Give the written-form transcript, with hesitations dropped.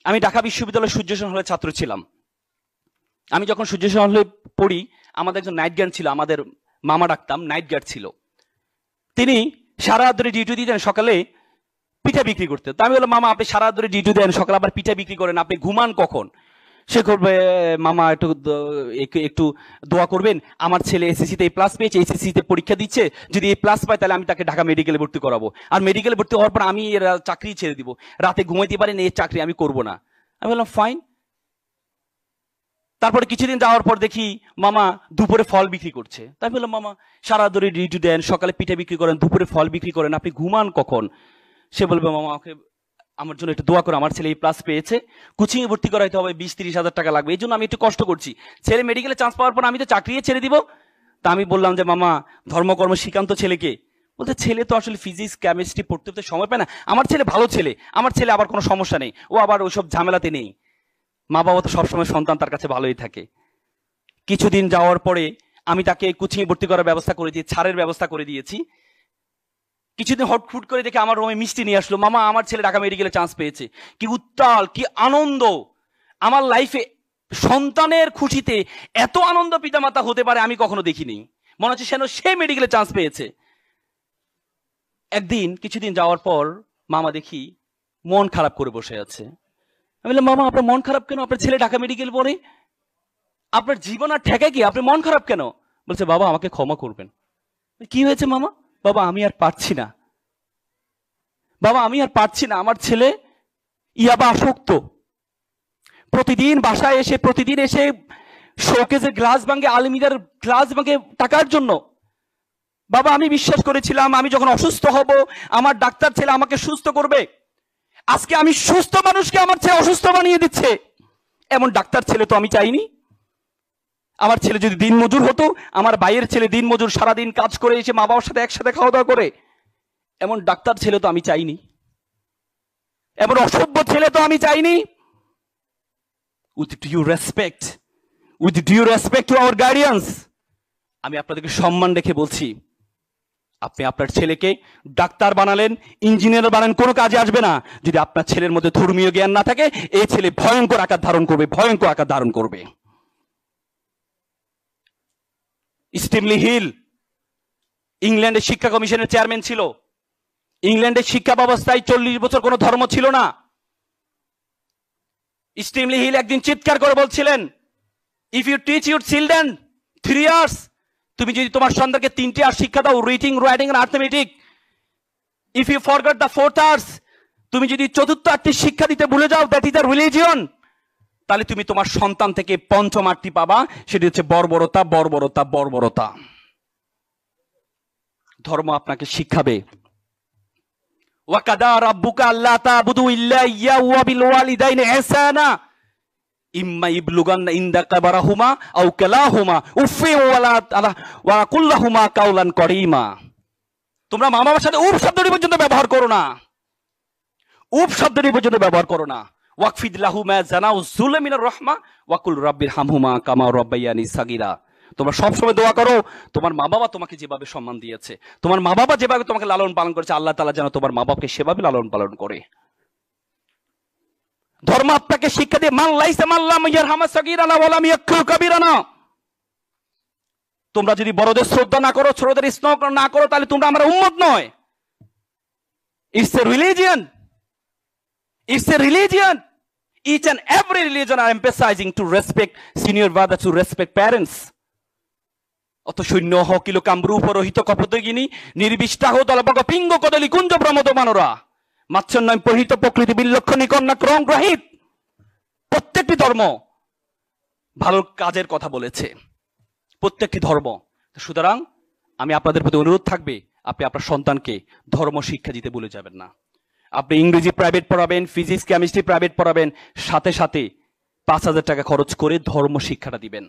আমি ঢাকা বিশ্ববিদ্যালয়ের সূর্যসেন হলের ছাত্র ছিলাম। আমি যখন সূর্যসেন হলে পড়ি, আমাদের একজন নাইট গার্ড ছিল, আমাদের মামা ডাকতাম, নাইট গার্ড ছিল। তিনি সারা রাত ধরে ডিউটি দিতেন, সকালে পিঠা বিক্রি করতে। তো আমি বললাম, মামা আপনি সারা রাত ধরে ডিউটি দেন, সকালে আবার পিঠা বিক্রি করেন, আপনি ঘুমান কখন? সে করবে, মামা একটু দোয়া করবেন, আমার ছেলে এসএসসি তে প্লাস পেয়েছে, এসএসসি তে পরীক্ষা দিচ্ছে, যদি এই প্লাস পায় তাহলে আমি তাকে ঢাকা মেডিকেলে ভর্তি করাবো, আর মেডিকেলে ভর্তি হওয়ার পর আমি এর চাকরি ছেড়ে দিব, রাতে ঘুমাইতে পারেন, এই চাকরি আমি করব না। আমি বললাম ফাইন। তারপরে কিছুদিন যাওয়ার পর দেখি মামা দুপুরে ফল বিক্রি করছে। তাই বললাম, মামা সারা ধরে ডিউটি দেন, সকালে পিঠা বিক্রি করেন, দুপুরে ফল বিক্রি করেন, আপনি ঘুমান কখন? সে বলবে, মামা আমাকে আমার জন্য একটু দোয়া করো, আমার ছেলে এই প্লাস পেয়েছে, কোচিং এ ভর্তি করাইতে হবে, 20-30 হাজার টাকা লাগবে, এই জন্য আমি একটু কষ্ট করছি, ছেলে মেডিকেলে চান্স পাওয়ার পর আমি তো চাকরি ছেড়ে দিব। তা আমি বললাম যে মামা ধর্মকর্ম শিখান্ত ছেলেকে। বলতে ছেলে তো আসলে ফিজিক্স কেমিস্ট্রি পড়তে সময় পায় না, আমার ছেলে ভালো ছেলে, আমার ছেলে আবার কোনো সমস্যা নেই, ও আবার ওইসব ঝামেলাতে নেই। মা বাবা তো সবসময় সন্তান তার কাছে ভালোই থাকে। কিছুদিন যাওয়ার পরে আমি তাকে কোচিং এ ভর্তি করার ব্যবস্থা করে দিয়েছি, ছাড়ের ব্যবস্থা করে দিয়েছি। কিছুদিন হটফুট করে দেখে আমার রুমে মিষ্টি নিয়ে আসলো, মামা আমার ছেলে ঢাকা মেডিকেলে চান্স পেয়েছে। কি উত্তাল, কি আনন্দ! আমার লাইফে সন্তানের খুশিতে এত আনন্দ পিতামাতা হতে পারে আমি কখনো দেখিনি। মনে হচ্ছে সে মেডিকেলে চান্স পেয়েছে। একদিন কিছুদিন যাওয়ার পর মামা দেখি মন খারাপ করে বসে আছে। আমি বললাম, মামা আপনার মন খারাপ কেন? আপনার ছেলে ঢাকা মেডিকেল পড়ে, আপনার জীবন আর ঠেকে কি, আপনি মন খারাপ কেন? বলছে, বাবা আমাকে ক্ষমা করবেন। কি হয়েছে মামা? বাবা আমি আর পারছি না, বাবা আমি আর পারছি না, আমার ছেলে ইয়াবা আসক্ত, প্রতিদিন বাসায় এসে শোকেজের গ্লাস ভাঙে, আলমিরার গ্লাস ভাঙে টাকার জন্য। বাবা আমি বিশ্বাস করেছিলাম আমি যখন অসুস্থ হব আমার ডাক্তার ছেলে আমাকে সুস্থ করবে, আজকে আমি সুস্থ মানুষকে আমার ছেলে অসুস্থ বানিয়ে দিচ্ছে। এমন ডাক্তার ছেলে তো আমি চাইনি। আমার ছেলে যদি দিনমজুর হতো, আমার ভাইয়ের ছেলে দিনমজুর, সারাদিন কাজ করে এসে মা বাবার সাথে একসাথে খাওয়া দাওয়া করে, এমন ডাক্তার ছেলে তো আমি চাইনি, এমন অসভ্য ছেলে তো আমি চাইনি। With due respect to our guardians, আমি আপনাদেরকে সম্মান রেখে বলছি, আপনি আপনার ছেলেকে ডাক্তার বানালেন, ইঞ্জিনিয়ার বানালেন, কোনো কাজে আসবে না যদি আপনার ছেলের মধ্যে ধর্মীয় জ্ঞান না থাকে। এই ছেলে ভয়ঙ্কর আকার ধারণ করবে, ভয়ঙ্কর আকার ধারণ করবে। স্টিমলি হিল ইংল্যান্ডের শিক্ষা কমিশনের চেয়ারম্যান ছিল। ইংল্যান্ডের শিক্ষা ব্যবস্থায় 40 বছর কোনো ধর্ম ছিল না। স্টিমলি হিল একদিন চিৎকার করে বলছিলেন, if you teach your children 3 years, তুমি যদি তোমার সন্তানকে 3টি আর শিক্ষা দাও, রিডিং, রাইটিং আর arithmetic, if you forgot the 4th arts, তুমি যদি চতুর্থ আর্টটি শিক্ষা দিতে ভুলে যাও, দ্যাট ইজ দ্য রিলিজিয়ন, তাহলে তুমি তোমার সন্তান থেকে পঞ্চম আর্টটি পাবা, সেটি হচ্ছে বর্বরতা, বর্বরতা, বর্বরতা। ধর্ম আপনাকে শিখাবে। ওয়াকাদা রাব্বুকা আল্লা তা'বুদু ইল্লা ইয়াহু ওয়া বিল ওয়ালিদাইনি ইহসানা ইম্মা ইবলুগান্না ইনদাকা বারাহুমা আও কালাহুমা উফি ওয়া কুল্লাহুমা কাওলান করিমা। তোমরা মা বাবার সাথে উফ শব্দটি পর্যন্ত ব্যবহার করো না, উফ শব্দটি পর্যন্ত ব্যবহার করো না। ওয়াকফিদ লাহুমা জানাউ যুলা মিনার রাহমা ওয়া কুল রাব্বিরহামহুমা কামা রাব্বায়ানি সাগীরা। তোমরা সবসময় দোয়া করো, তোমার মা বাবা তোমাকে যেভাবে সম্মান দিয়েছে, তোমার মা বাবা যেভাবে তোমাকে লালন পালন করেছে, আল্লাহ তাআলা যেন তোমার মা বাবাকে সেভাবে লালন পালন করে। ধর্ম আপনাকে শিক্ষা দিয়ে মান লাইসা মাল্লাম ইয়ারহামা সাগীরানা ওয়া লাম ইয়াকফু কাবীরানা। তোমরা যদি বড়দের শ্রদ্ধা না করো, ছোটদের স্নেহ না করো, তাহলে তোমরা আমরা উম্মত নয়। It's a religion, it's a religion. Each and every religion are emphasizing to respect senior brothers, to respect parents. অত শূন্য হকিল কামরু পরহিত কপদগিনী নির্বিষ্টাহ দলবগ পিঙ্গ কদলি কুঞ্জ প্রমোদ মানরা মাচ্ছন্নয় পরিহিত প্রকৃতি বিলক্ষণী কন্যা ক্রম গ্রহিত। প্রত্যেকটি ধর্ম ভালো কাজের কথা বলেছে, প্রত্যেকটি ধর্ম। সুতরাং আমি আপনাদের প্রতি অনুরোধ থাকবে, আপনি আপনার সন্তানকে ধর্ম শিক্ষা দিতে ভুলে যাবেন না। আপনি ইংরেজি প্রাইভেট পড়াবেন, ফিজিক্স কেমিস্ট্রি প্রাইভেট পড়াবেন, সাথে সাথে 5,000 টাকা খরচ করে ধর্ম শিক্ষাটা দিবেন।